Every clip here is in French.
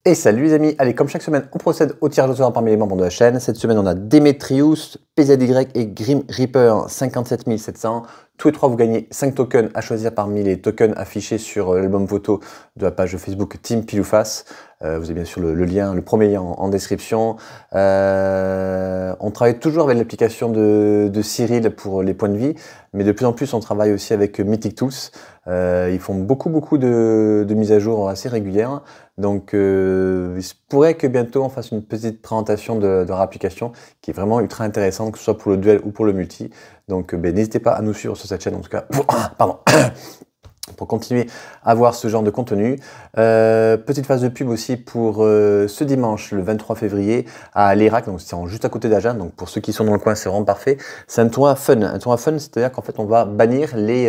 Et salut les amis, allez comme chaque semaine on procède au tirage au sort parmi les membres de la chaîne. Cette semaine on a Demetrius, PZY et Grim Reaper 57 700. Tous les trois vous gagnez 5 tokens à choisir parmi les tokens affichés sur l'album photo de la page Facebook Team Pile ou Face. Vous avez bien sûr le lien, le premier lien en description. On travaille toujours avec l'application de Cyril pour les points de vie, mais de plus en plus on travaille aussi avec Mythic Tools. Ils font beaucoup de mises à jour assez régulières. Donc il se pourrait que bientôt on fasse une petite présentation de leur application qui est vraiment ultra intéressante, que ce soit pour le duel ou pour le multi. Donc n'hésitez pas à nous suivre sur cette chaîne en tout cas. Pardon. Pour continuer à voir ce genre de contenu. Petite phase de pub aussi pour ce dimanche, le 23 février, à l'Irak, donc c'est juste à côté d'Agen, donc pour ceux qui sont dans le coin, c'est vraiment parfait. C'est un tournoi fun. Un tournoi fun, c'est-à-dire qu'en fait, on va bannir les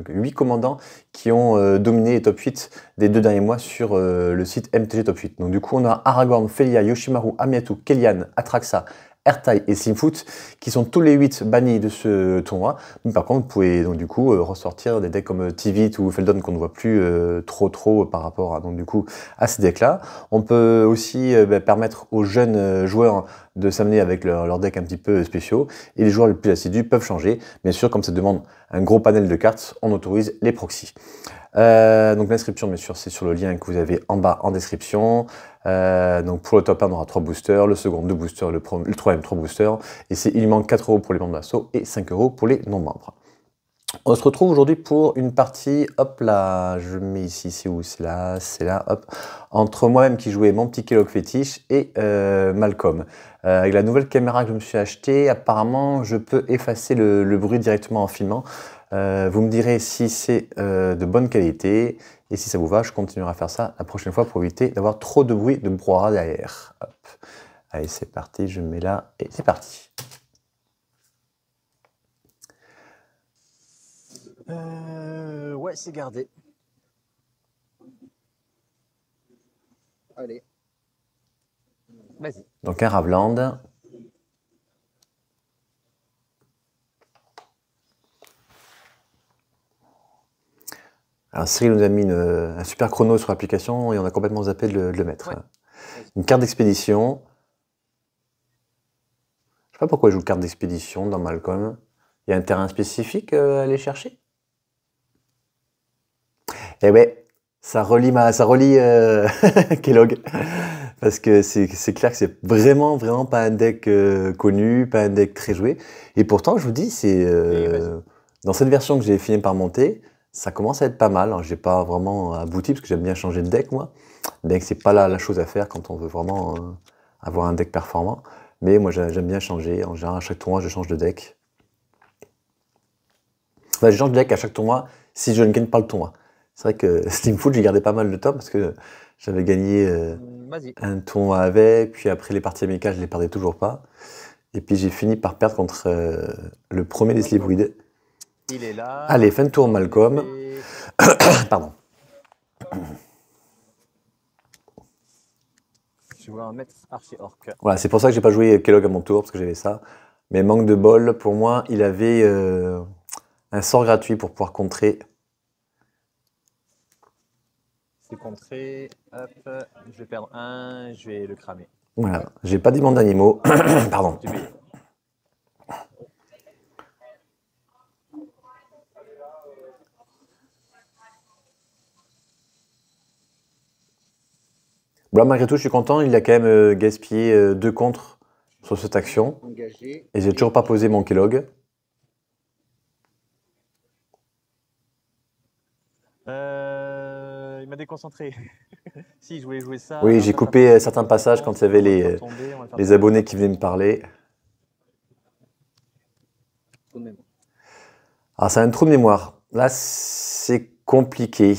8 commandants qui ont dominé les top 8 des 2 derniers mois sur le site MTG Top 8. Donc du coup, on a Aragorn, Felia, Yoshimaru, Amiatu, Kellyanne, Atraxa, Ertai et Slimfoot qui sont tous les 8 bannis de ce tournoi. Mais par contre, vous pouvez donc du coup ressortir des decks comme Tivit ou Feldon qu'on ne voit plus trop par rapport à, donc, du coup, à ces decks-là. On peut aussi permettre aux jeunes joueurs de s'amener avec leur deck un petit peu spéciaux et les joueurs les plus assidus peuvent changer. Bien sûr, comme ça demande un gros panel de cartes, on autorise les proxys. Donc l'inscription, bien sûr, c'est sur le lien que vous avez en bas en description. Donc pour le top 1, on aura 3 boosters, le second 2 boosters, le troisième 3 boosters. Et il manque 4 € pour les membres d'assaut et 5 € pour les non-membres. On se retrouve aujourd'hui pour une partie, hop là, je mets ici, c'est où? C'est là, hop. Entre moi-même qui jouais mon petit Kellogg fétiche et Malcolm. Avec la nouvelle caméra que je me suis achetée, apparemment je peux effacer le bruit directement en filmant. Vous me direz si c'est de bonne qualité et si ça vous va, je continuerai à faire ça la prochaine fois pour éviter d'avoir trop de bruit de brouhaha derrière. Hop. Allez, c'est parti, je me mets là et c'est parti. Ouais, c'est gardé. Allez. Vas-y. Donc un Ravland. Alors Cyril nous a mis un super chrono sur l'application et on a complètement zappé de le mettre. Ouais. Une carte d'expédition. Je sais pas pourquoi il joue carte d'expédition dans Malcolm. Il y a un terrain spécifique à aller chercher. Eh ouais, ça relie Kellogg. Parce que c'est clair que c'est vraiment pas un deck connu, pas un deck très joué. Et pourtant, je vous dis, c'est dans cette version que j'ai fini par monter, ça commence à être pas mal. J'ai pas vraiment abouti parce que j'aime bien changer de deck, moi. Donc c'est pas la chose à faire quand on veut vraiment avoir un deck performant. Mais moi, j'aime bien changer. En général, à chaque tournoi, je change de deck. Enfin, je change de deck à chaque tournoi si je ne gagne pas le tournoi. C'est vrai que Slimfoot, j'ai gardé pas mal de temps parce que j'avais gagné un tournoi avec, puis après les parties amicales, je les perdais toujours pas. Et puis j'ai fini par perdre contre le premier des Slivouides. Il est là. Allez, fin de tour Malcolm. Pardon. Je vois un maître archi-orc. Voilà, c'est pour ça que j'ai pas joué Kellogg à mon tour, parce que j'avais ça. Mais manque de bol, pour moi, il avait un sort gratuit pour pouvoir contrer. C'est contré, hop, je vais perdre un, je vais le cramer. Voilà, j'ai pas dit monde d'animaux. Pardon. Bon, malgré tout, je suis content. Il a quand même gaspillé 2 contres sur cette action. Engagé. Et j'ai toujours pas posé mon Kellogg. Il m'a déconcentré. Si, je voulais jouer ça. Oui, j'ai coupé certains passages quand il y avait les abonnés qui venaient me parler. Alors, c'est un trou de mémoire. Là, c'est compliqué.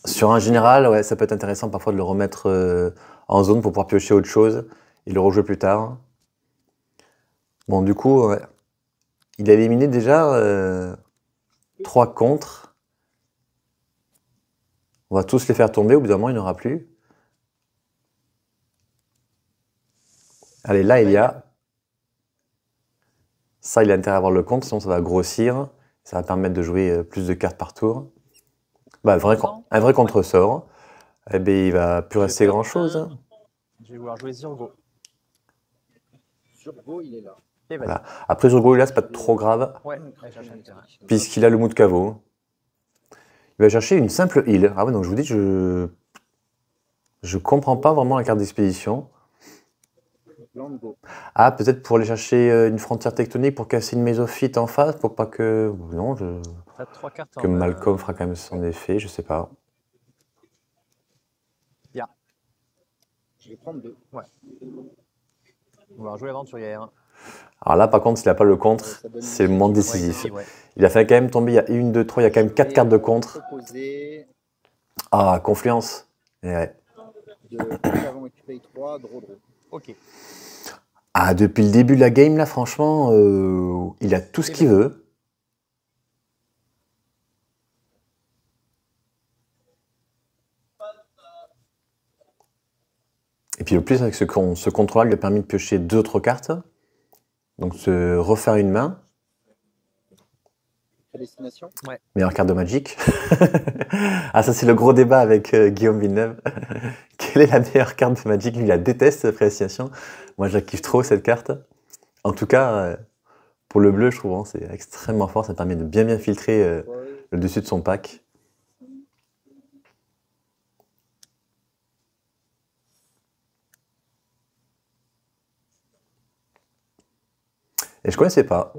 Sur un général, ouais, ça peut être intéressant parfois de le remettre en zone pour pouvoir piocher autre chose et le rejouer plus tard. Bon, du coup, ouais. Il a éliminé déjà 3 contres. On va tous les faire tomber, au bout d'un moment, il n'y en aura plus. Allez, là, il y a. Ça, il a intérêt à avoir le contre, sinon ça va grossir. Ça va permettre de jouer plus de cartes par tour. Bah, un vrai contresort. Eh ben, il va plus Je rester perds grand-chose. un. Hein. Je vais vouloir jouer Zurgo. Zurgo, il est là. Et vas-y. Voilà. Après, Zurgo, là, c'est pas trop grave, Ouais, allez chercher un terrain. puisqu'il a le mood caveau. Il va chercher une simple île. Ah ouais, donc je vous dis, je comprends pas vraiment la carte d'expédition. Plan de go. Ah, peut-être pour aller chercher une frontière tectonique pour casser une mésophyte en face, pour pas que. Non, T'as 3 cartes en que main. Malcolm fera quand même son effet, je sais pas. Je vais prendre 2. On va jouer l'aventurière. Alors là, par contre, s'il n'a pas le contre, Ça donne c'est le moment décisif. Ouais, ouais. Il a fait quand même tomber, il y a 1, 2, 3, il y a quand même 4 cartes de contre. Proposer Ah, Confluence. Et ouais. de avant et tu payes 3, draw. Ok. Ah, depuis le début de la game, là, franchement, il a tout ce qu'il veut. Et puis le plus, avec ce contrôle lui a permis de piocher 2 autres cartes. Donc se refaire une main. Prédestination. Meilleure carte de Magic. Ah, ça c'est le gros débat avec Guillaume Villeneuve. Quelle est la meilleure carte de Magic? Lui, il la déteste, cette prédestination. Moi, je la kiffe trop, cette carte. En tout cas, pour le bleu, je trouve, hein, c'est extrêmement fort. Ça permet de bien filtrer le dessus de son pack. Et je connaissais pas.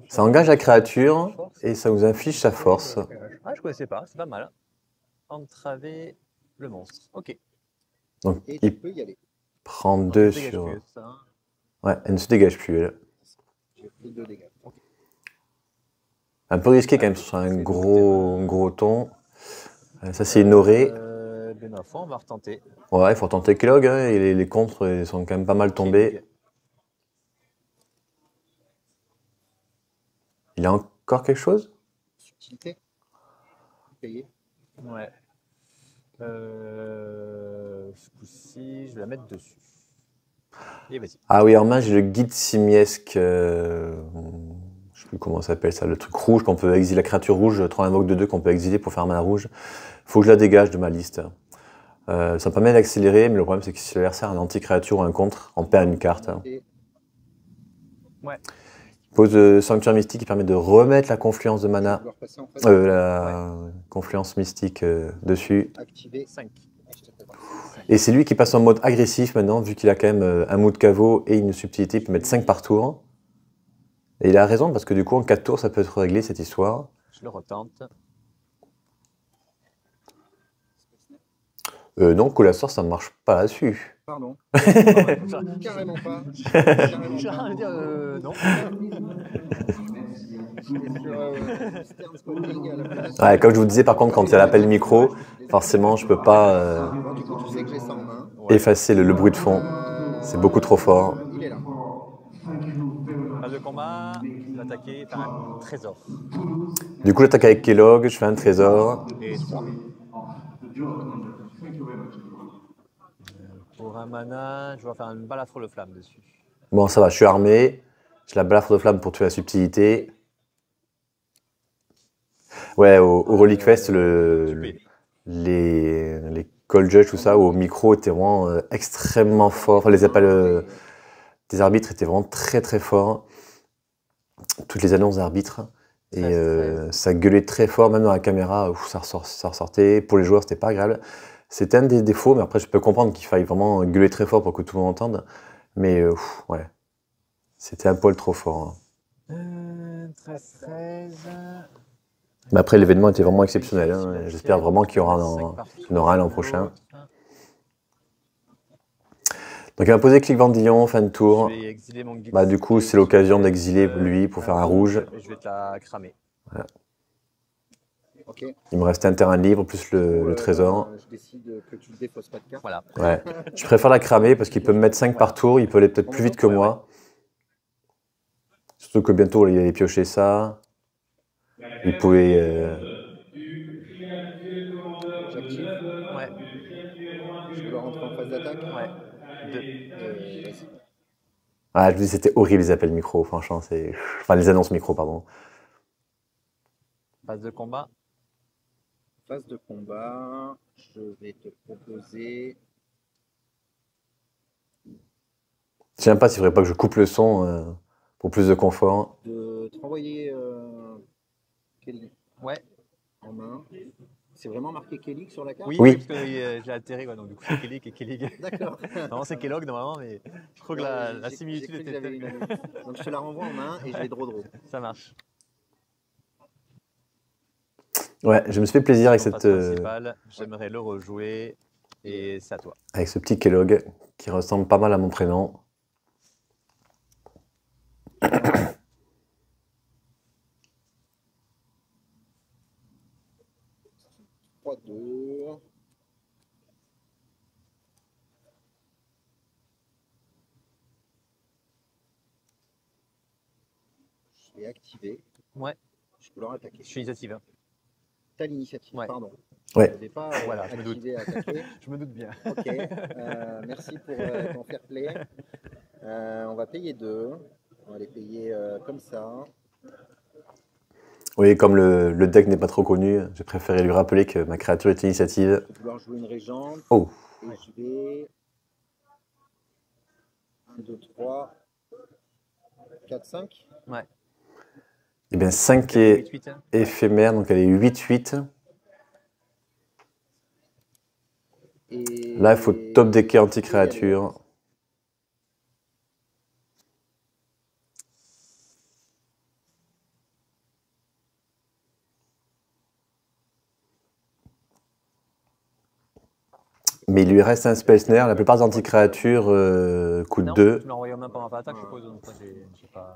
Ça engage la créature et ça vous inflige sa force. Ah, je connaissais pas, c'est pas mal. Entraver le monstre. Ok. Donc Et tu il peux y aller. prend On 2 se dégage sur... plus, ça. Ouais, elle ne se dégage plus, elle. J'ai pris 2 dégâts. Un peu risqué quand même sur un gros ton. Ça c'est ignoré. Ben ma foi, on va retenter. Ouais, il faut tenter Kellogg, hein, et les contres ils sont quand même pas mal tombés. Il a encore quelque chose? Subtilité. Payer. Ouais. Ce coup-ci, je vais la mettre dessus. Et vas-y. Ah oui, en main j'ai le guide simiesque. Je sais plus comment ça s'appelle ça, le truc rouge qu'on peut exiler, la créature rouge, 3 invoques de 2 qu'on peut exiler pour faire un mana rouge. Faut que je la dégage de ma liste. Ça me permet d'accélérer, mais le problème c'est que si l'adversaire a un anti-créature ou un contre, on perd une carte. Et Ouais. Il pose Sanctuaire Mystique qui permet de remettre la confluence de mana, pouvoir passer en face. la confluence mystique dessus. Activer. 5. Et c'est lui qui passe en mode agressif maintenant, vu qu'il a quand même un mood caveau et une subtilité, il peut mettre 5 par tour. Et il a raison, parce que du coup, en 4 tours, ça peut être réglé cette histoire. Je le retente. Non, Colassor, ça ne marche pas là-dessus. Pardon. J'ai Carrément pas. rien à dire, non. Stern Spotting à la place. Ouais, comme je vous disais, par contre, quand il y a l'appel micro, forcément, je peux pas Bon, du coup, tu sais que j'ai ça en main. effacer le bruit de fond. C'est beaucoup trop fort. Il est là. Phase de combat, je vais attaquer par un trésor. Du coup, j'attaque avec Kellogg, je fais un trésor. Et 3. Pour un mana, je vais faire une balafre de flamme dessus. Bon, ça va, je suis armé. J'ai la balafre de flamme pour tuer la subtilité. Ouais, au Relic Fest, les Call Judge, tout ça, au micro, étaient vraiment extrêmement forts. Enfin, les appels des arbitres étaient vraiment très très forts. Toutes les annonces d'arbitres. Et ça gueulait très fort, même dans la caméra, ça ressortait. Pour les joueurs, c'était pas agréable. C'était un des défauts, mais après, je peux comprendre qu'il faille vraiment gueuler très fort pour que tout le monde entende. Mais ouais, c'était un poil trop fort. Hein. 13. Mais après, l'événement était vraiment exceptionnel. Hein. J'espère vraiment qu'il y aura un l'an prochain. Donc il va poser clic Vendillon, fin de tour. Je vais exiler mon guide. Bah, du coup, c'est l'occasion d'exiler lui pour faire un rouge. Et je vais te la cramer. Voilà. Ok. Il me reste un terrain libre plus le trésor. Je décide que tu ne défausses pas de carte. Voilà. Ouais. Je préfère la cramer parce qu'il peut me mettre 5 par tour, il peut aller peut-être plus vite que moi. Surtout que bientôt il allait piocher ça. Il pouvait. J'active. Ouais. Je dois rentrer en phase d'attaque. Ouais. 2. Vas-y. Ah, je vous dis, c'était horrible les appels micro, franchement. Enfin, les annonces micro, pardon. Phase de combat. Phase de combat, je vais te proposer Je sais même pas s'il faudrait pas que je coupe le son pour plus de confort. de te renvoyer Kelly Ouais. en main. C'est vraiment marqué Kelly sur la carte? Oui, Oui. parce que j'ai atterri, ouais, donc du coup c'est Kelly et Kelly. D'accord. Normalement c'est Kellogg normalement, mais je trouve que la J'ai similitude cru que était j'avais telle une année. Donc je te la renvoie en main et je vais draw. ça marche. Ouais, je me suis fait plaisir avec, En phase principale, j'aimerais le rejouer et c'est à toi. avec ce petit Kellogg qui ressemble pas mal à mon prénom. 3-2. Je vais activer. Ouais, Je peux leur attaquer. je suis initiative. Hein. T'as l'initiative, Ouais. pardon. Ouais. Je n'avais pas Voilà, je me doute. activé, attaquer. Je me doute bien. Ok, merci pour ton fair play. On va payer 2. On va les payer comme ça. Oui, comme le deck n'est pas trop connu, j'ai préféré lui rappeler que ma créature est initiative. Je vais vouloir jouer une régente. Oh. Et je vais 1, 2, 3, 4, 5. Ouais. Eh bien, 5 est 8-8. Hein. éphémère, donc elle est 8-8. Et Là, il faut top decker anti-créature. Mais il lui reste un Spell Snare. La plupart des anti-créatures coûtent Non, 2. tu l'as envoyé en main pendant l'attaque, je suppose. Donc, moi, j'ai pas...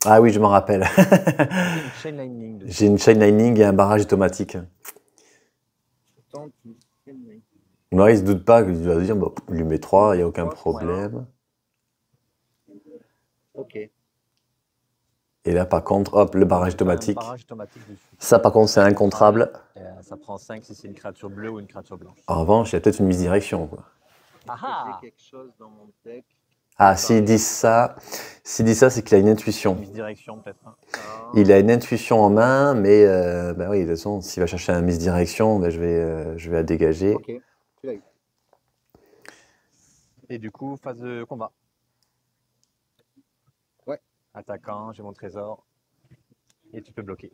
Ah oui, je m'en rappelle. Chain Lightning. J'ai une Chain Lightning et un barrage automatique. Moi, il se doute pas qu'il va dire, bon, il lui met 3, il n'y a aucun problème. Ok. Et là, par contre, hop, le barrage automatique. Barrage automatique dessus. Ça, par contre, c'est incontrable. Ça prend 5 si c'est une créature bleue ou une créature blanche. En revanche, il y a peut-être une misdirection, quoi. Ah J'ai quelque chose dans mon deck. Ah, s'il dit ça, c'est qu'il a une intuition. Misdirection, peut-être. Hein. Il a une intuition en main, mais bah oui, de toute façon, s'il va chercher un misdirection, bah, je vais la dégager. Ok, tu l'as eu. Et du coup, phase de combat. Ouais. Attaquant, j'ai mon trésor. Et tu peux bloquer.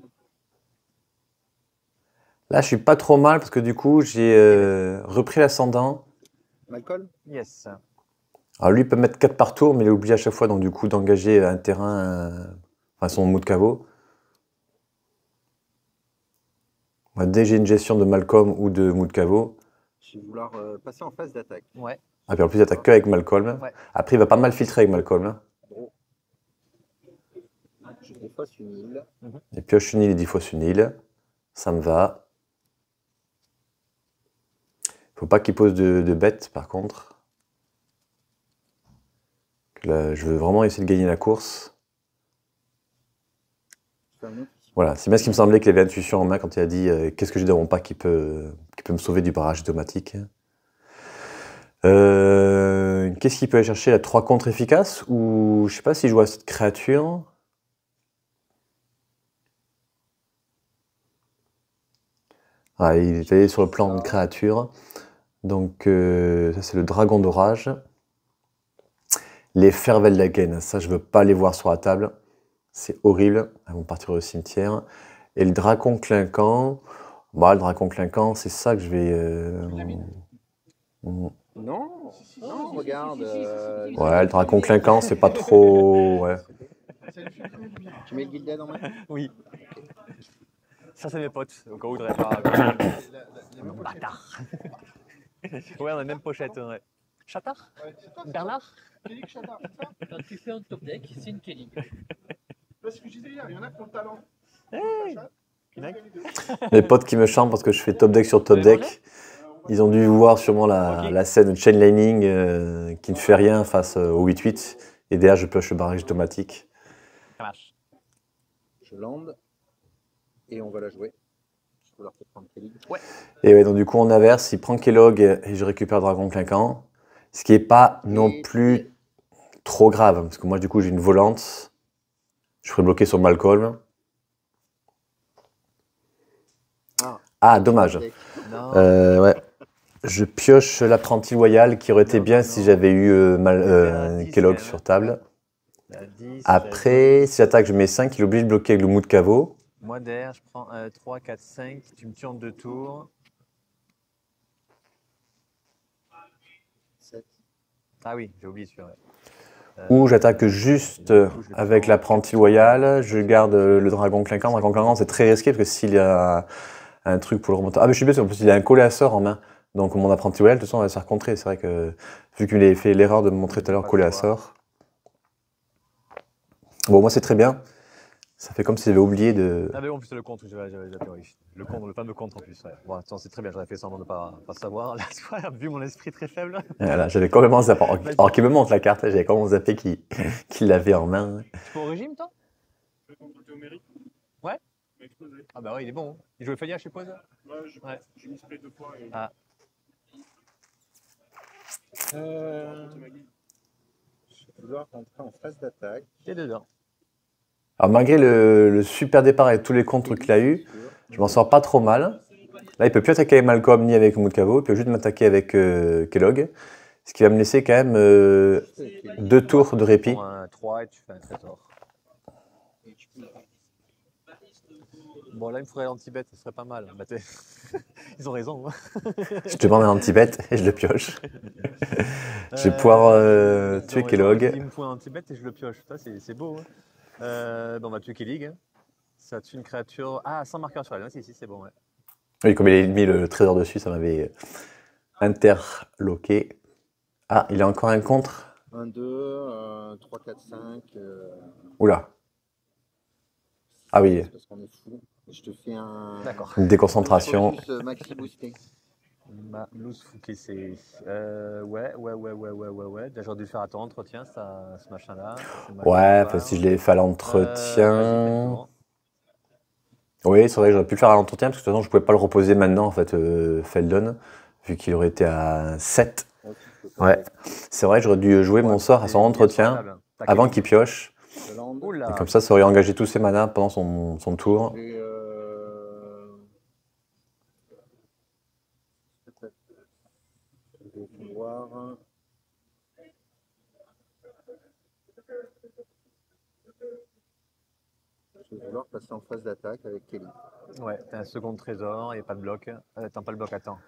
Là, je suis pas trop mal parce que du coup, j'ai repris l'ascendant. Malcolm? Yes. Alors lui, il peut mettre 4 par tour, mais il est obligé à chaque fois donc, du coup, d'engager un terrain, enfin son mot de caveau. Moi, dès que j'ai une gestion de Malcolm ou de mot de caveau. Je vais vouloir passer en phase d'attaque. Ouais. Ah, puis en plus, il attaque que avec Malcolm. Ouais. Après, il va pas mal filtrer avec Malcolm. Hein. Je défausse une île. Il pioche une île et 10 fois une île. Ça me va. Faut pas qu'il pose de bêtes, par contre. Là, je veux vraiment essayer de gagner la course. Voilà, c'est bien ce qui me semblait qu'il avait intuition en main quand il a dit qu'est-ce que j'ai dans mon pack qui peut me sauver du barrage automatique. Qu'est-ce qu'il peut aller chercher? La 3 contre efficace? Ou je sais pas s'il joue à cette créature. Ah, il est allé sur le plan de créature. Donc ça c'est le dragon d'orage. Les Ferveldagen, ça je veux pas les voir sur la table. C'est horrible, elles vont partir au cimetière. Et le dracon clinquant, bah, le dracon clinquant, c'est ça que je vais... Non, non, regarde. Ouais, le dracon clinquant, c'est pas trop... Ouais. Tu mets le Gilded en main? Oui. Ça, c'est mes potes. Au cas où il voudrait pas. Bâtard. Ouais, on a la même pochette. Ouais. Chatard? Bernard? Kelly Chatard, c'est ça? Quand tu fais un top deck, c'est une Kelly. C'est ce que je disais hier, il y en a qui ont le talent. Mes potes qui me chantent parce que je fais top deck sur top deck, ils ont dû voir sûrement la scène Chain Lightning qui ne fait rien face au 8-8. Et derrière, je pioche le barrage automatique. Ça marche. Je lande. Et on va la jouer. Je peux leur faire prendre Kelly. Ouais. Et ouais, donc du coup, on inverse, il prend Kellogg et je récupère Dragon Clinquant. Ce qui n'est pas non plus trop grave, parce que moi, du coup, j'ai une volante. Je ferai bloquer sur Malcolm. Ah, Ah, dommage. Non. Ouais. Je pioche l'apprenti loyal qui aurait été bien si j'avais eu Kellogg sur table. La 10, Après, si j'attaque, je mets 5, il est obligé de bloquer avec le mou de caveau. moi derrière, je prends 3, 4, 5. Tu me tues en 2 tours. 7. Ah oui, j'ai oublié celui-là. Ou j'attaque juste avec l'apprenti loyal, je garde le dragon clinquant. Le dragon clinquant, c'est très risqué parce que s'il y a un truc pour le remonter. Ah, mais je suis bête, en plus, il a un collet à sort en main. Donc mon apprenti loyal, de toute façon, on va se faire contrer. C'est vrai que, vu qu'il avait fait l'erreur de me montrer tout à l'heure collet à sort. Bon, moi, c'est très bien. Ça fait comme si j'avais oublié de. Ah mais bon, en plus c'est le contre, j'avais zappé, oui. Le contre, le fameux contre en plus. Ouais. Bon, attends, c'est très bien, j'aurais fait semblant de ne pas savoir. Là, tu vois, vu mon esprit très faible. Voilà, j'avais complètement zappé. Alors qu'il me montre la carte, j'avais complètement zappé qu'il l'avait en main. Tu peux au régime, toi? Je vais consulter au mérite. Ouais. Mais explosé. Ah bah ouais, il est bon. Hein. Il jouait Faya, je suppose. Ouais, Ouais. j'ai mis spray 2 fois. Et... Ah. Je vais vouloir rentrer en phase d'attaque. T'es dedans. Alors malgré le super départ avec tous les contres qu'il a eu, je m'en sors pas trop mal. Là, il peut plus attaquer avec Malcolm ni avec Moudkavo, il peut juste m'attaquer avec Kellogg. Ce qui va me laisser quand même 2 tours de Tu répit. prends un 3 et tu fais un trésor. Bon, là, il me faudrait l'anti-bet, ce serait pas mal. Bah, ils ont raison. Hein. Je demande un anti-bet et je le pioche. Je vais pouvoir tuer Kellogg. Il me faut un anti-bet et je le pioche. Ça, c'est beau. Hein. Bon, on va tuer Kellig. Hein. Ça tue une créature. Ah, sans marqueur sur elle. Si, c'est bon. Ouais. Oui, comme il a mis le trésor dessus, ça m'avait interloqué. Ah, il a encore un contre. 1, 2, 3, 4, 5. Oula. Ah oui, Parce qu'on est fou. Je te fais un. D'accord. une déconcentration. Focus, maxi boosté. Loose Fouquet, c'est. Ouais. Déjà, j'aurais dû faire à ton entretien, ce machin-là. Ouais, parce que si je l'ai fait à l'entretien. Oui, c'est vrai que j'aurais pu le faire à l'entretien, parce que de toute façon, je pouvais pas le reposer maintenant, en fait, Feldon, vu qu'il aurait été à 7. Ouais, c'est vrai, j'aurais dû jouer mon sort à son entretien, avant qu'il pioche. Et comme ça aurait engagé tous ses manas pendant son tour. Et, je vais pouvoir. Je vais vouloir passer en phase d'attaque avec Kelly. Ouais, t'as un second trésor, il n'y a pas de bloc. Attends, pas le bloc, attends.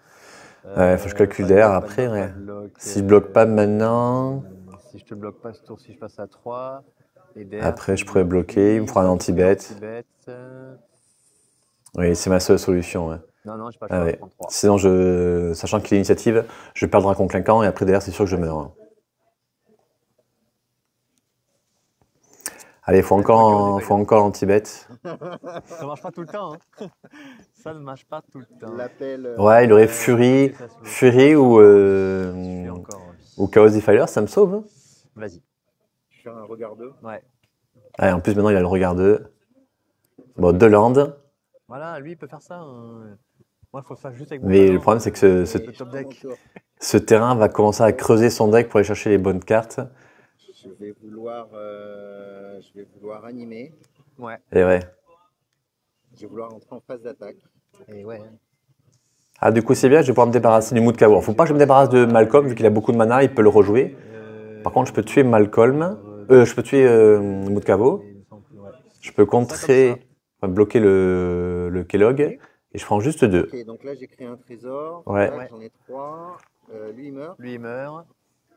Ouais, faut que je calcule derrière après, ouais. Si je bloque pas maintenant. Si je te bloque pas ce tour, si je passe à 3. Et Après, je pourrais bloquer, il me fera un anti-bet. Oui, c'est ma seule solution, ouais. Non, je sais pas, Ah, je ouais. prends 3. Sinon, sachant qu'il y a l'initiative, je perds le dragon clinquant et après derrière, c'est sûr que je meurs. Allez, faut encore l'anti-bet. Ça marche pas tout le temps. Hein. Ça ne marche pas tout le temps. L'appel. Ouais, il aurait Fury ou Chaos Defiler, ça me sauve. Hein. Vas-y. Je fais un regard 2. Ouais. Ouais, en plus, maintenant, il a le regard 2. Bon, 2 landes. Voilà, lui, il peut faire ça. Hein. Moi, il faut faire juste avec mon Mais ballon, le problème, c'est que le top deck. ce terrain va commencer à creuser son deck pour aller chercher les bonnes cartes. Je vais vouloir animer. Ouais. Et ouais. Je vais vouloir entrer en phase d'attaque. Et ouais. Ah, du coup, c'est bien, je vais pouvoir me débarrasser du Moudkavo. Faut pas que je me débarrasse de Malcolm, vu qu'il a beaucoup de mana, il peut le rejouer. Par contre, je peux tuer Malcolm. Je peux tuer Moudkavo. Je peux contrer, enfin, bloquer le Kellogg. Et je prends juste 2. Ok, donc là j'ai créé un trésor. Ouais. Là, j'en ai 3. Lui il meurt. Lui, il meurt.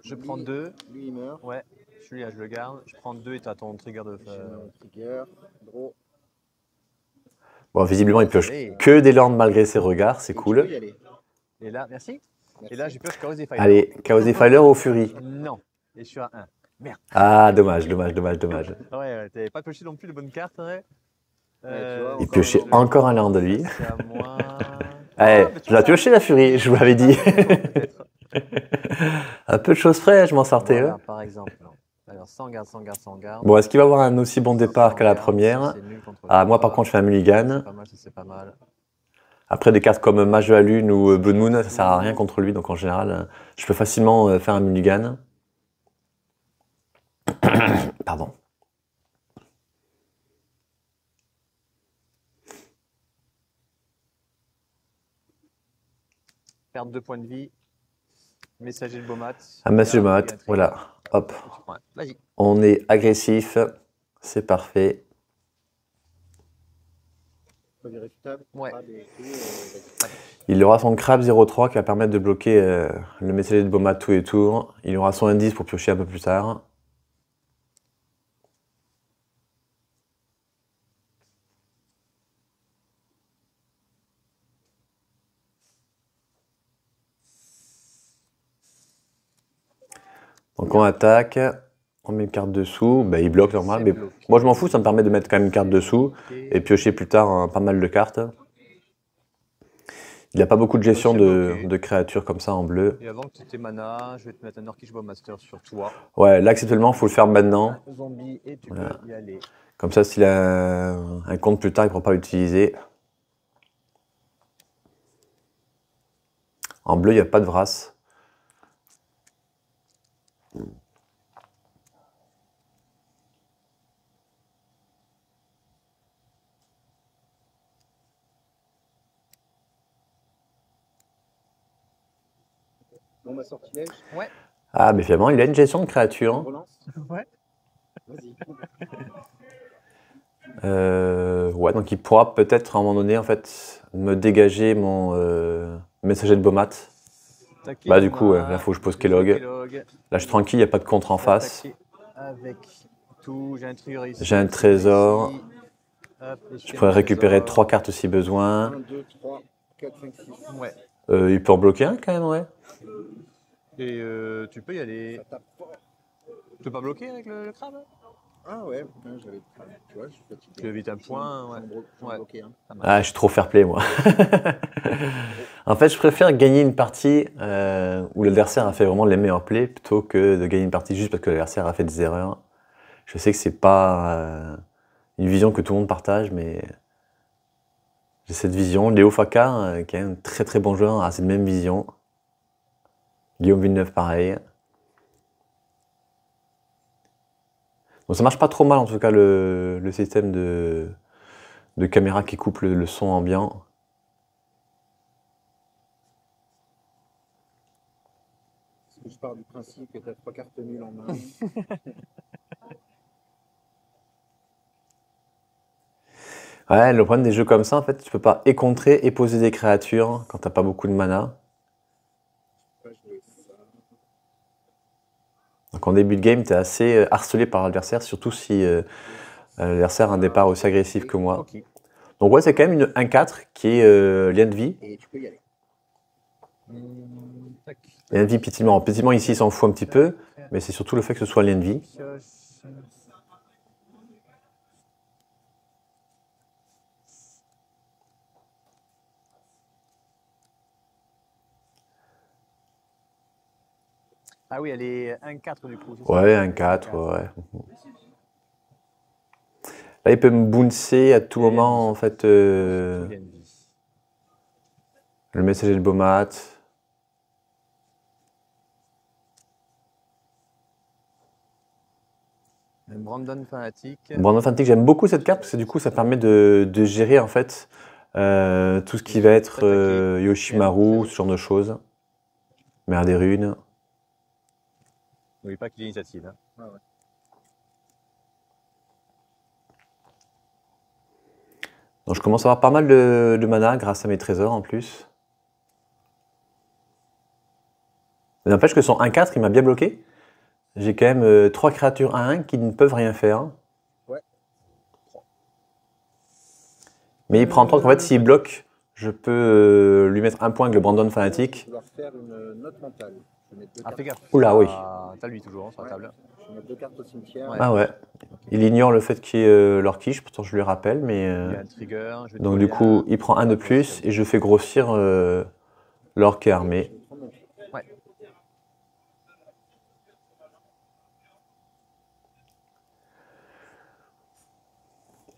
Je prends 2. Lui il meurt. Ouais. Celui-là, je le garde. Je prends 2 et tu as ton trigger de. J'ai mon trigger. Draw. Bon, visiblement, il pioche que des landes malgré ses regards, c'est Donc, cool. je peux y aller. Et là, merci. Merci. Et là, j'ai pioche Chaos Defiler. Allez, Chaos Defiler ou Fury? Non. Et je suis à 1. Merde. Ah, dommage. Ouais, t'avais pas pioché non plus de bonnes cartes, ouais. tu vois, Il piochait encore un land de lui. C'est à moi. Eh, je l'ai pioché la Fury, je vous l'avais dit. Un peu de choses près, je m'en sortais. Voilà, Hein. par exemple. Alors, sans garde. Bon, est-ce qu'il va avoir un aussi bon départ qu'à la première? Ah, moi, par contre, je fais un mulligan. C'est pas mal. Après, des cartes comme Mage de la Lune ou Blood Moon, ça sert à rien contre lui. Donc, en général, je peux facilement faire un mulligan. Pardon. perdre 2 points de vie. Messager de Bomat. Un messager de Et Bomat, un trigger. voilà. Hop. Tu prends un. Vas-y. On est agressif. C'est parfait. Pas irréfutable. Ouais. Crabe et tout, vas-y. Il aura son crabe 0,3 qui va permettre de bloquer le messager de Bomat tous les tours. Il aura son indice pour piocher un peu plus tard. Donc on attaque, on met une carte dessous, bah, il bloque normal, mais moi je m'en fous, ça me permet de mettre quand même une carte dessous et piocher plus tard pas mal de cartes. Il n'a pas beaucoup de gestion de créatures comme ça en bleu. Et avant que tu aies tes mana, je vais te mettre un Orcish Bowmaster sur toi. Ouais, là actuellement il faut le faire maintenant. Un zombie et tu Voilà. peux y aller. Comme ça, s'il a un compte plus tard, il ne pourra pas l'utiliser. En bleu, il n'y a pas de Vras. Bon, bah, sortilège. Ouais. Ah, mais finalement, il a une gestion de créatures. On relance. Ouais. Vas-y. Ouais, donc il pourra peut-être à un moment donné, en fait, me dégager mon messager de Bomat. Bah, du coup, là, il faut que je pose Kellogg. Là, je suis tranquille, il n'y a pas de contre en face. Avec tout, j'ai un trigger ici. J'ai un trésor. Ici. Hop, et Je fais pourrais un récupérer trésor. 3 cartes si besoin. 1, 2, 3, 4, 5, 6. Ouais. Il peut en bloquer un quand même, ouais. Et tu peux y aller. Ça tape fort. Tu peux pas bloquer avec le crabe? Ah ouais, putain, j'avais. Tu vois, je suis fatigué. Tu évites un point, ouais. J'en Ouais. bloqué un. Ça marche. Ah, je suis trop fair play, moi. En fait, je préfère gagner une partie où l'adversaire a fait vraiment les meilleurs plays plutôt que de gagner une partie juste parce que l'adversaire a fait des erreurs. Je sais que c'est pas une vision que tout le monde partage, mais j'ai cette vision. Léo Faka, qui est un très très bon joueur, a cette même vision. Guillaume Villeneuve, pareil. Donc ça marche pas trop mal en tout cas le système de caméra qui coupe le son ambiant. Parce que je pars du principe que tu as 3 cartes nulles en main. Ouais, le problème des jeux comme ça, en fait, tu peux pas et contrer et poser des créatures quand t'as pas beaucoup de mana. Pas jouer ça. Donc en début de game, t'es assez harcelé par l'adversaire, surtout si l'adversaire a un départ aussi agressif que moi. Ok. Donc ouais, c'est quand même une 1-4 qui est lien de vie. Et tu peux y aller. Tac. Lien de vie, pétillement. Pétillement ici, il s'en fout un petit peu, mais c'est surtout le fait que ce soit lien de vie. Pioche. Ah oui, elle est 1-4 du coup. c'est ça? Ouais, 1-4, ouais. Là, il peut me bouncer à tout moment, en fait, Surtout lien de vie. le messager de Bomat. Un Brandon fanatique. Brandon Fanatic, j'aime beaucoup cette carte parce que du coup, ça permet de gérer, en fait, tout ce qui va être Yoshimaru, ce genre de choses. Mer des runes. N'oublie pas qu'il y a l'initiative. Hein. Donc je commence à avoir pas mal de mana grâce à mes trésors en plus. Mais n'empêche que son 1-4, il m'a bien bloqué. J'ai quand même 3 créatures 1-1 qui ne peuvent rien faire. Ouais. Mais il prend en compte qu'en fait, s'il bloque, je peux lui mettre un point avec le Brandon Fanatic. Je vais faire une note mentale. Je vais mettre 2 Ah, cartes. fais gaffe. Oula, oui. T'as lui toujours hein, sur la Ouais. table. Je vais mettre 2 cartes au cimetière. Ouais. Ah ouais. Il ignore le fait qu'il y ait leur quiche, pourtant je lui rappelle, mais... Il y a un trigger. Je vais donc te du voler coup, il prend un de plus et je fais grossir l'orc qui est armé. Je vais prendre mon tour. Ouais.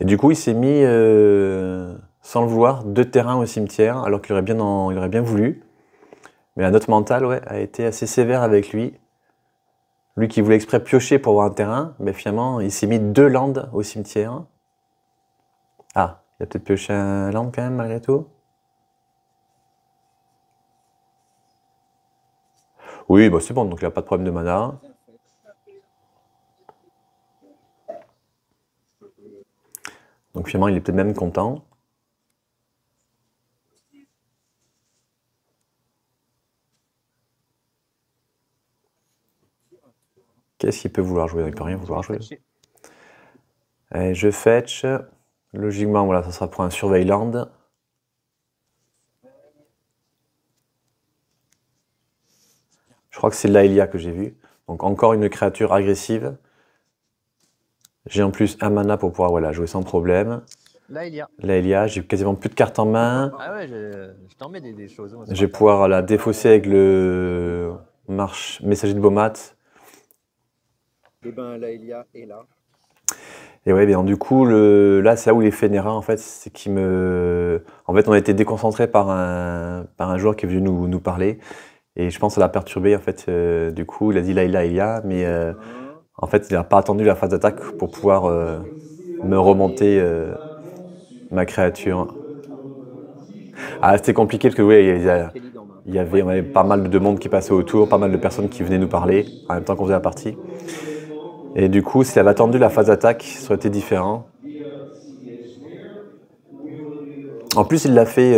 Et du coup, il s'est mis, sans le vouloir, 2 terrains au cimetière, alors qu'il il aurait bien voulu. Mais la note mentale, ouais, a été assez sévère avec lui. Lui qui voulait exprès piocher pour avoir un terrain, mais finalement, il s'est mis 2 landes au cimetière. Ah, il a peut-être pioché un land quand même, malgré tout. Oui, bah c'est bon, donc il n'y a pas de problème de mana. Donc finalement, il est peut-être même content. Qu'est-ce qu'il peut vouloir jouer? Il ne peut rien vouloir jouer. Allez, je fetch. Logiquement, voilà, ça sera pour un Surveilland. Je crois que c'est l'Aelia que j'ai vu. Donc encore une créature agressive. J'ai en plus un mana pour pouvoir voilà, jouer sans problème. L'Aelia, j'ai quasiment plus de cartes en main. Ah ouais, je t'en mets des choses. Moi, Je vais pouvoir la défausser avec le messager de Bomat. Et ben l'Aelia est là. Et ouais, bien du coup, là, c'est là où il est fait une erreur, en fait, c'est qu'il me... En fait, on a été déconcentré par un joueur qui est venu nous parler. Et je pense que ça l'a perturbé, en fait. Du coup, il a dit Laïlia, mais en fait, il n'a pas attendu la phase d'attaque pour pouvoir me remonter ma créature. Ah, c'était compliqué parce que, oui, on avait pas mal de monde qui passait autour, pas mal de personnes qui venaient nous parler en même temps qu'on faisait la partie. Et du coup, s'il avait attendu la phase d'attaque, ça aurait été différent. En plus, il l'a fait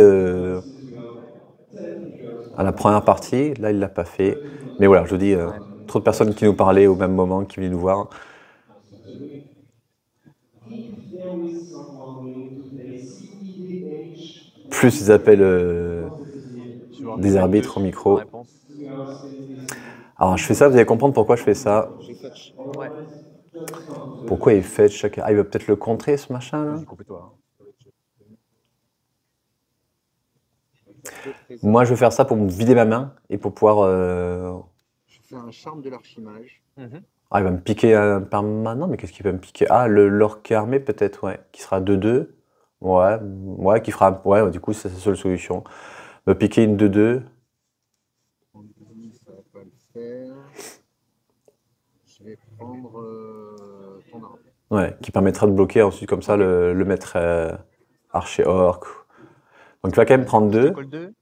à la première partie. Là, il ne l'a pas fait. Mais voilà, je vous dis, trop de personnes qui nous parlaient au même moment, qui venaient nous voir. Plus ils appellent des arbitres au micro. Alors, je fais ça, vous allez comprendre pourquoi je fais ça. Pourquoi il fait chacun? Ah, il va peut-être le contrer, ce machin, là. Moi, je veux faire ça pour me vider ma main et pour pouvoir... Je fais un charme de l'archimage. Ah, il va me piquer un permanent, mais qu'est-ce qu'il va me piquer? Ah, l'orque armé, peut-être, ouais. Qui sera 2-2. Ouais, qui fera... Ouais, du coup, c'est sa seule solution. Me piquer une 2-2. Ça va pas le faire. Je vais prendre ton arme. Ouais, qui permettra de bloquer ensuite, comme ça, le maître archer orc. Donc, il va quand même prendre 2.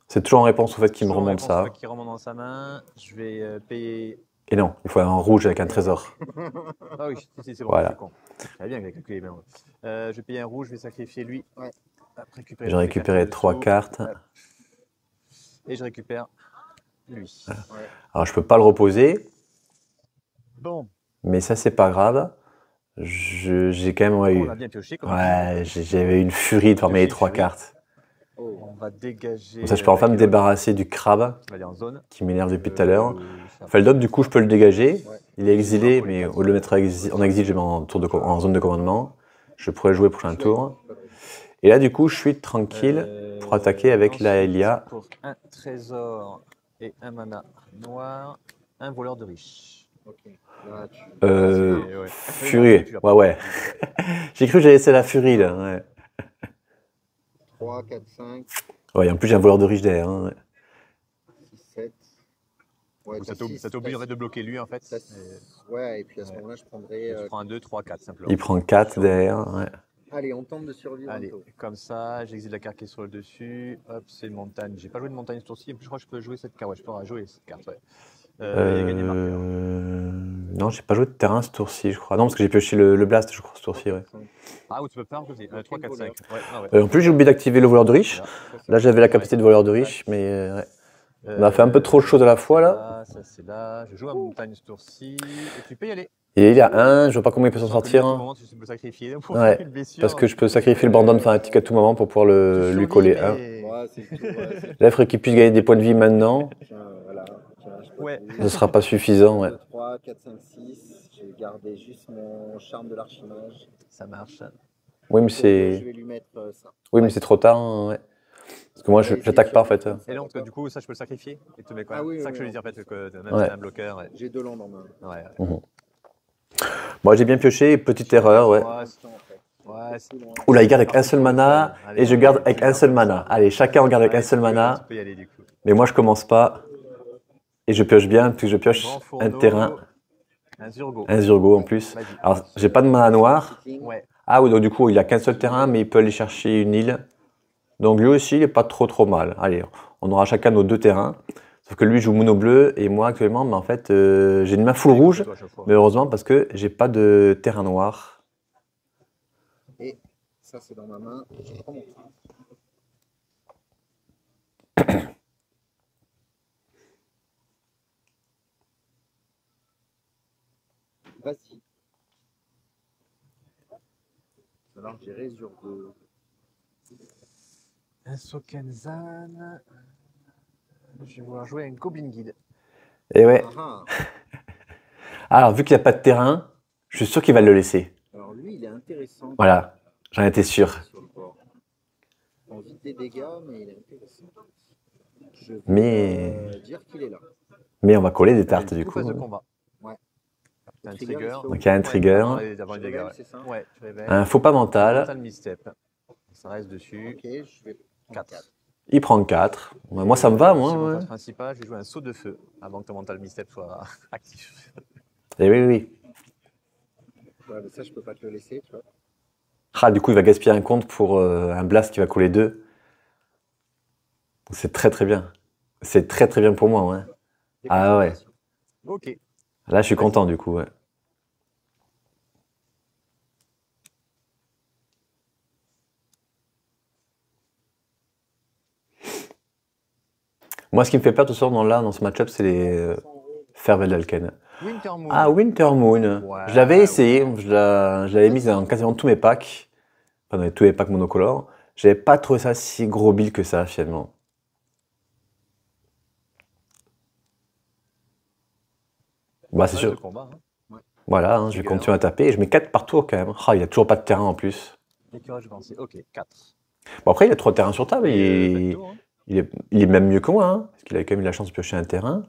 C'est toujours en réponse au fait qu'il me remonte ça. Qui remonte dans sa main. Je vais payer... Et non, il faut un rouge avec un trésor. Ah oui, c'est bon, Voilà. c'est con. Très bien, il a calculé bien. Je vais payer un rouge, je vais sacrifier lui. Ouais. J'ai récupéré 3 cartes. Et je récupère lui. Voilà. Alors, je peux pas le reposer. Bon. Mais ça, c'est pas grave. J'ai quand même eu... On a bien pioché. Ouais, j'avais une furie de former les 3 cartes. On va dégager... Comme ça, je peux enfin me débarrasser du crabe qui m'énerve depuis tout à l'heure. Feldon, du coup, je peux le dégager. Il est exilé, mais au lieu de le mettre en exil, je le mets en zone de commandement. Je pourrais le jouer prochain tour. Et là, du coup, je suis tranquille pour attaquer avec l'Aelia. Pour un trésor et un mana noir, un voleur de riche. Furie, ouais. J'ai cru que j'allais laisser la furie, là. Ouais. 3, 4, 5. Ouais, en plus, j'ai un voleur de riche derrière. Hein, ouais. 6, 7. Ouais, ça t'oblige de bloquer lui, en fait. Ouais, et puis à ce moment-là, je prendrais... Tu prends un 2, 3, 4, simplement. Il prend 4 derrière, ouais. Allez, on tente de survivre. Allez, comme ça, j'exile la carte qui est sur le dessus. Hop, c'est une montagne. J'ai pas joué de montagne ce tour-ci. Je crois que je peux jouer cette carte. Ouais, je pourrais jouer cette carte, ouais. Il a gagné marqueur. Non, j'ai pas joué de terrain ce tour-ci, je crois. Non, parce que j'ai pioché le blast, je crois, ce tour-ci, ouais. Ah, ou tu peux pas en poser. 3, 4, 5. En plus, j'ai oublié d'activer le voleur de riche. Là, j'avais la capacité de voleur de riche, mais ouais. On a fait un peu trop de choses à la fois, là. Ça, c'est là. Je joue à montagne ce tour-ci. Et tu peux y aller. Et il y a un, je vois pas comment il peut s'en sortir. Tu peux sacrifier pour ouais, une blessure. Parce que je peux sacrifier le Brandon fanatique à tout moment pour pouvoir lui coller un. Là, il faudrait qu'il puisse gagner des points de vie maintenant. Ouais. Ce sera pas suffisant, ouais. 3, 4, 5, 6. Je vais garder juste mon charme de l'archimage. Ça marche. Oui, mais c'est. Je vais lui mettre ça. Oui, mais c'est trop tard, hein, ouais. Parce que moi, j'attaque pas en fait. Et donc, du coup, ça, je peux le sacrifier et te mets quoi? Oui, c'est ça que je veux dire en fait, que même ouais. si t'as un bloqueur. Ouais. J'ai 2 landes en main. Ouais. Bon, j'ai bien pioché, petite erreur, ouais. Oula, il garde avec un seul mana et je garde avec un seul mana. Allez, chacun on garde avec un seul mana. Tu peux y aller, du coup. Mais moi, je commence pas. Et je pioche bien, puis je pioche un terrain. Un Zurgo. Un Zurgo en plus. Alors, j'ai pas de mana noir. Ouais. Ah oui, donc du coup, il a qu'un seul terrain, mais il peut aller chercher une île. Donc lui aussi, il est pas trop mal. Allez, on aura chacun nos 2 terrains. Sauf que lui joue mono bleu et moi actuellement, mais en fait, j'ai une main full rouge, Toi, à chaque fois. mais heureusement parce que j'ai pas de terrain noir. Et ça, c'est dans ma main. Je prends mon tour. Vas-y. Alors, j'irai sur deux. Un Sokenzan. Je vais vouloir jouer un Goblin Guide. Et ouais. Ah, Alors, vu qu'il n'y a pas de terrain, je suis sûr qu'il va le laisser. alors lui, il est intéressant. Voilà, j'en étais sûr. Sur le bord. On vide des dégâts, mais il est intéressant. Je vais Mais- dire qu'il est là. Mais on va coller des tartes du coup. Phase de combat. Ouais. T'as un Trigger, trigger. il se fait Donc il y a un trigger, Avant les Je dégâts, révèle, ouais. c'est ça. Ouais, tu révèles. un faux pas mental, Mental misstep. Ça reste dessus. Ok, je vais prendre 4. il prend 4. Moi ça me va, moi. Mon Ouais. phase principale, je vais jouer un saut de feu avant que ton mental misstep soit actif. Et oui, oui. Ouais, mais ça, je peux pas te le laisser, tu vois. Ah, du coup, il va gaspiller un compte pour un blast qui va coller 2. C'est très très bien. C'est très très bien pour moi. Ouais. Ah ouais. Ok. Là, je suis content du coup. Ouais. Moi, ce qui me fait peur tout ce soir dans ce match-up, c'est les Farewell Alken. Wintermoon. Ah, Wintermoon. Ouais, Je l'avais essayé. ouais. Je l'avais mise dans quasiment tous mes packs. Enfin, dans tous les packs monocolores. J'avais pas trouvé ça si gros build que ça, finalement. Bah, c'est Phase de sûr. combat. Hein. Voilà, hein, je vais Trigger. continuer à taper. Je mets 4 par tour quand même. Ah, il a toujours pas de terrain en plus. Écureuil, je pensais. Ok, 4. Bon, après, il a 3 terrains sur table. Et, Ah, il est même mieux que moi, hein, parce qu'il a quand même eu la chance de piocher un terrain.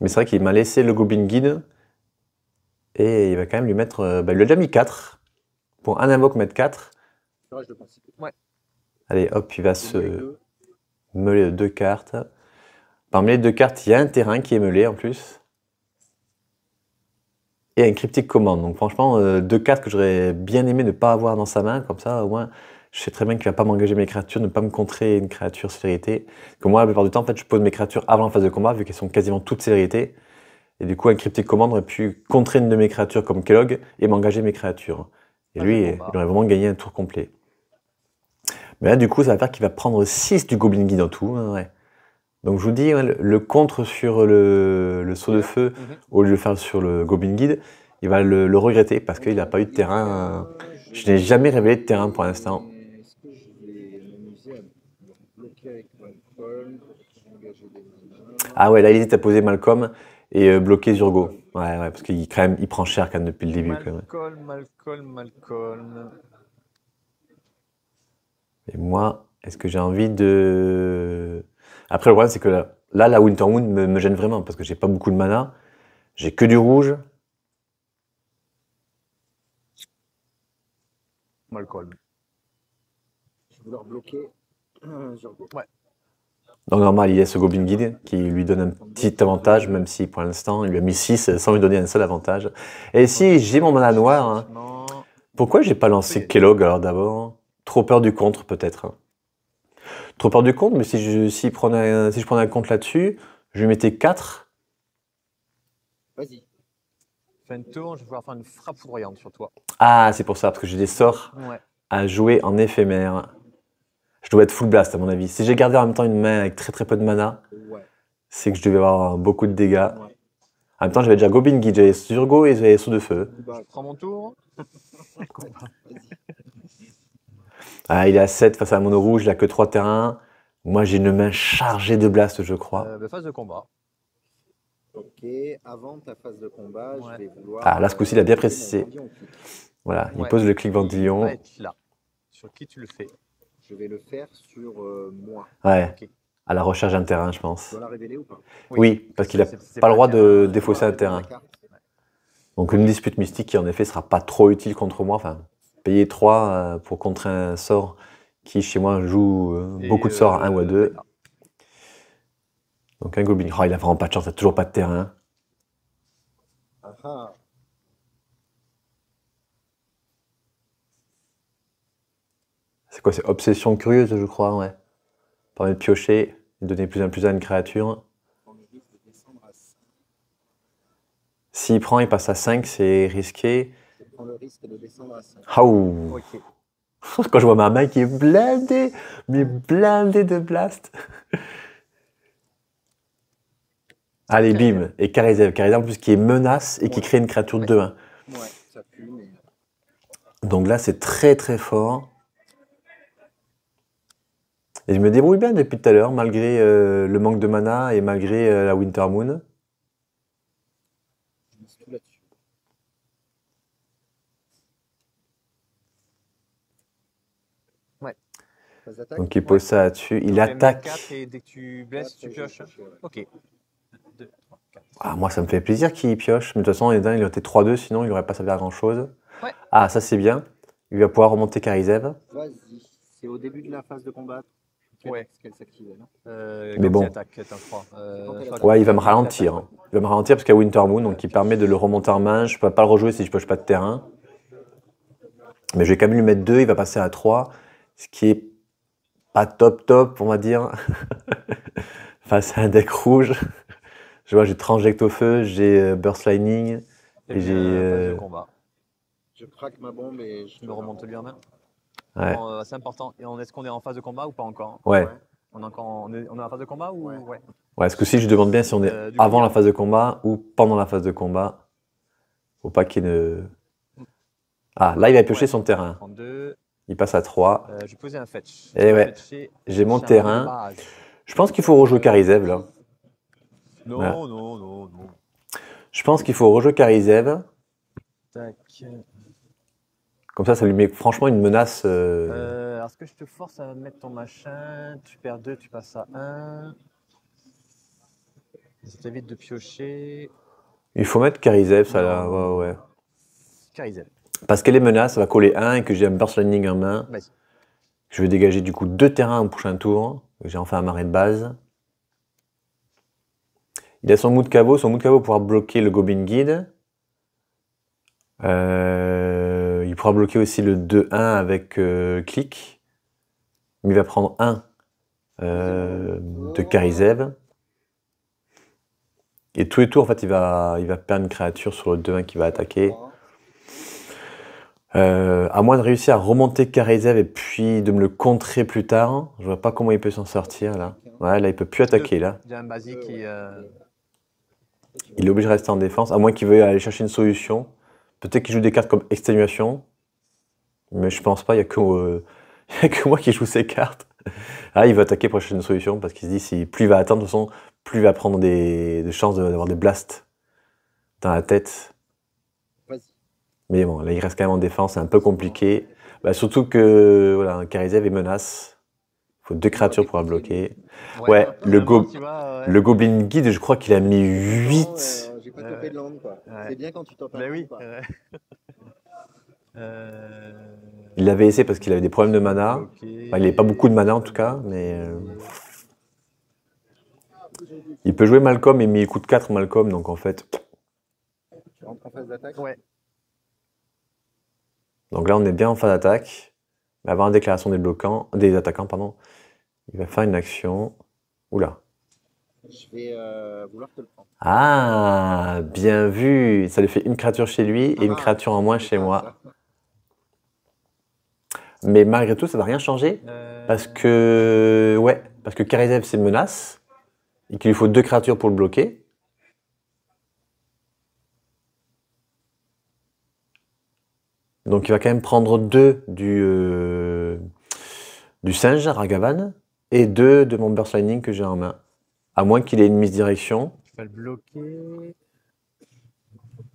Mais c'est vrai qu'il m'a laissé le Goblin Guide. Et il va quand même lui mettre. Il lui a déjà mis 4. Pour un invoque, mettre 4. Je pense. Allez, hop, il va C'est se les deux. meuler 2 cartes. Parmi les 2 cartes, il y a un terrain qui est meulé en plus. Et un cryptique commande. Donc franchement, 2 cartes que j'aurais bien aimé ne pas avoir dans sa main. Comme ça, au moins, je sais très bien qu'il ne va pas m'engager mes créatures, ne pas me contrer une créature célérité. Parce que moi, la plupart du temps, en fait, je pose mes créatures avant la phase de combat, vu qu'elles sont quasiment toutes célérité. Et du coup, un cryptique commande aurait pu contrer une de mes créatures comme Kellogg et m'engager mes créatures. Et Phase de lui, il combat. aurait vraiment gagné un tour complet. Mais là, du coup, ça va faire qu'il va prendre 6 du Goblin Guide en tout. Hein, ouais. Donc, je vous dis, ouais, le contre sur le saut de feu, au lieu de le faire sur le Goblin Guide, il va le regretter parce qu'il n'a pas eu de terrain. Je n'ai jamais révélé de terrain pour l'instant. Est-ce que je vais m'amuser à me bloquer avec Malcolm, engager des manas? Ah ouais, là, il hésite à poser Malcolm et bloquer Zurgo. Ouais, parce qu'il il prend cher quand même depuis le début. Quand même. Malcolm. Et moi, est-ce que j'ai envie de... Après, le problème, c'est que là, la Wintermoon me gêne vraiment parce que j'ai pas beaucoup de mana. J'ai que du rouge. Malcolm. Je vais vouloir bloquer Zorgo. Donc, normal, il laisse le Goblin Guide qui lui donne un petit avantage, même si pour l'instant, il lui a mis 6 sans lui donner un seul avantage. Et si j'ai mon mana noir, hein, Effectivement. pourquoi j'ai pas lancé Kellogg alors d'abord? Trop peur du contre, peut-être. Trop peur du contre, mais si je prenais un contre là-dessus, je lui mettais 4. Vas-y. Fin de tour, je vais pouvoir faire une frappe foudroyante sur toi. Ah, c'est pour ça, parce que j'ai des sorts Ouais. à jouer en éphémère. Je dois être full blast à mon avis. Si j'ai gardé en même temps une main avec très très peu de mana, Ouais. c'est que je devais avoir beaucoup de dégâts. Ouais. En même temps, j'avais déjà Goblin Guide, j'avais Zurgo et j'avais Saut de Feu. Bah, Je prends mon tour. Ah, il est à 7 face à un mono rouge, il a que 3 terrains. Moi, j'ai une main chargée de blast, je crois. Phase de combat. ok, avant ta phase de combat, Ouais. je vais vouloir. Ah, là, ce coup-ci, il a bien poser précisé. mon Vendillon Click. Voilà, il Ouais. pose le clic Il Vendillon. va être là. Sur qui tu le fais? Je vais le faire sur moi. Ouais, Ok. à la recherche d'un terrain, je Je pense. dois la révéler ou pas? Oui, parce qu'il n'a C'est pas le droit un de terrain. défausser un Révéler la terrain. carte. Donc une dispute mystique qui en effet sera pas trop utile contre moi. Enfin, payer 3 pour contrer un sort qui chez moi joue Et, beaucoup de sorts à 1 ou à 2. là. Donc un Goblin. Oh, il a vraiment pas de chance, il a toujours pas de terrain. Ah ah. C'est quoi? C'est obsession curieuse, je crois, ouais. Permet de piocher et donner plus 1 plus 1 à une créature. Prends le risque de descendre à 5. S'il prend, il passe à 5, c'est risqué. Prends le risque de descendre à 5. Aouh! Ok. Quand je vois ma main qui est blindée, mais blindée de blast. Allez, bim. Et Karizev. Karizev, en plus, qui est menace et qui crée une créature de 2-1. Ouais, ça pue, mais. Donc là, c'est très très fort. Et je me débrouille bien depuis tout à l'heure, malgré le manque de mana et malgré la Winter Moon. Je mise tout là-dessus. Ouais. Phase d'attaque. Donc il pose ça là-dessus. Il Tu fais attaque. 4 et dès que tu blesses, tu pioches. Ok. 2, 3, 4. Ah, moi, ça me fait plaisir qu'il pioche. Mais de toute façon, il aurait été 3-2, sinon il n'aurait pas servi à grand-chose. Ouais. Ah, ça c'est bien. Il va pouvoir remonter Karizev. Vas-y. C'est au début de la phase de combat. Ouais. Qu'elle s'active, non? Mais bon. Il attaque, t'en crois. Ouais, il va me ralentir. Il va me ralentir parce qu'il y a Winter Moon, donc il permet de le remonter en main. Je ne peux pas le rejouer si je ne pioche pas de terrain. Mais je vais quand même lui mettre 2, il va passer à 3. Ce qui est pas top, on va dire. Face à un deck rouge. Je vois, j'ai Transject au feu, j'ai Burst Lightning. Et j'ai. Phase de combat. Je craque ma bombe et je Je me remonte lui en main. Ouais. Bon, c'est important. Et est-ce qu'on est en phase de combat ou pas encore? Ouais. On est en phase de combat ou ouais. Ouais, ce coup-ci, je demande bien si on est Du coup, avant il y a- la phase de combat ou pendant la phase de combat. Faut pas qu'il ne. Ah, là, il va piocher Ouais. son terrain. 32. Il passe à 3. Je vais poser un fetch. Eh ouais. Fetcher. J'ai mon J'ai un terrain. de base. Je pense qu'il faut rejouer Karizev, là. Non, Voilà. non. Je pense qu'il faut rejouer Karizev. Tac. Comme ça lui met franchement une menace. Alors, est-ce que je te force à mettre ton machin? Tu perds 2, tu passes à 1. Ça t'évite de piocher. Il faut mettre Karizev, ça là. Non. Ouais. Karizev. Parce qu'elle est menace, ça va coller 1 et que j'ai un Burst Lightning en main. Vas-y. Je vais dégager du coup 2 terrains au prochain tour. J'ai enfin un marais de base. Il a son Mood Caveau. Son Mood Caveau pourra bloquer le Goblin Guide. Il pourra bloquer aussi le 2-1 avec clic. Mais il va prendre 1 de Karizev. Et tous les tours, en fait, il va perdre une créature sur le 2-1 qui va attaquer. À moins de réussir à remonter Karizev et puis de me le contrer plus tard. Je vois pas comment il peut s'en sortir là. Ouais, là il peut plus attaquer là. J'ai un basique qui. Il est obligé de rester en défense, à moins qu'il veuille aller chercher une solution. Peut-être qu'il joue des cartes comme Exténuation. Mais je pense pas, il y a que moi qui joue ces cartes. Ah, il va attaquer pour chercher une solution parce qu'il se dit si plus il va attendre, de toute façon, plus il va prendre des chances d'avoir des blasts dans la tête. Vas-y. Mais bon, là il reste quand même en défense, c'est un peu compliqué. Bah, surtout que voilà, Karizev est menace. Il faut 2 créatures pour la bloquer. Ouais, le Goblin Guide, je crois qu'il a mis 8. J'ai pas topé de land, quoi. Ouais. C'est bien quand tu topes un Ben land, oui. quoi. Il l'avait essayé parce qu'il avait des problèmes de mana. Ok. Enfin, il n'avait pas beaucoup de mana en tout cas, mais il peut jouer Malcolm, mais il coûte 4 Malcolm, donc en fait. Tu rentres en phase d'attaque? Ouais. Donc là, on est bien en phase d'attaque. Mais avant la déclaration des attaquants, pardon, il va faire une action. Oula. Je vais vouloir te le prendre. Ah, bien vu. Ça lui fait une créature chez lui et une créature en moins chez moi. Mais malgré tout, ça va rien changer. Parce que Karizev, c'est une menace. Et qu'il lui faut 2 créatures pour le bloquer. Donc il va quand même prendre 2 du singe, Ragavan, et 2 de mon Burst Lightning que j'ai en main. À moins qu'il ait une misdirection. Je vais le bloquer.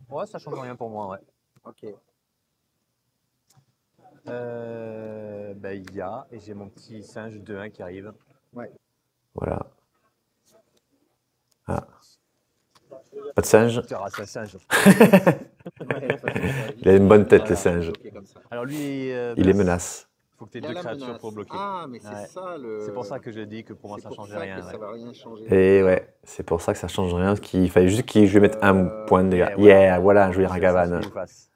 Ouais, ça change rien pour moi, ouais. Ok. Il y a, et j'ai mon petit singe 2-1 qui arrive. Ouais. Voilà. Ah. Pas de singe. Tu auras ça, singe. Il a une bonne tête, Voilà. le singe. Ok, comme ça. Alors lui, Il est menace. faut que tu aies Il y a 2 la créatures menace. pour bloquer. Ah, mais c'est Ouais. ça le. C'est pour ça que je dis que pour moi C'est ça pour change ça rien. que Ouais. ça va rien changer. Et ouais, c'est pour ça que ça change rien. Il fallait juste que je lui mette un point de dégâts. Voilà, un joli Ragavan. C'est ce qu'il fasse.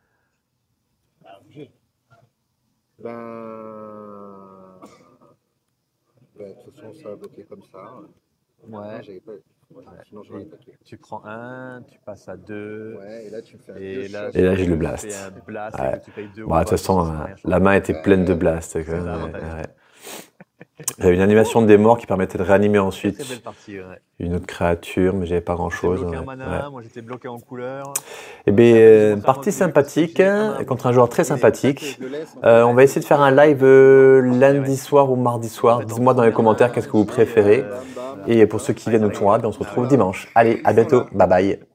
Ben. Bah, de toute façon, ça va bloquer comme ça. Ouais. J'avais pas... Sinon, j'aurais attaqué. Tu prends un, tu passes à 2. Ouais, et là, tu me fais un Et deux là, shots. Et là, j'ai le tu blast. fais un blast Ouais. et que tu payes 2 Bon, de toute façon, la main était pleine de blast. Quand même. ça, Ouais. J'avais une animation des morts qui permettait de réanimer Très ensuite belle partie, ouais. une autre créature, mais j'avais pas grand J'étais chose. bloqué en mana, moi j'étais bloqué en couleur. Et bien, partie sympathique, contre un joueur très sympathique. On va essayer de faire un live lundi soir ou mardi soir. Dites-moi dans les commentaires qu'est-ce que vous préférez. Et pour ceux qui viennent au tournoi, on se retrouve dimanche. Allez, à bientôt. Bye bye.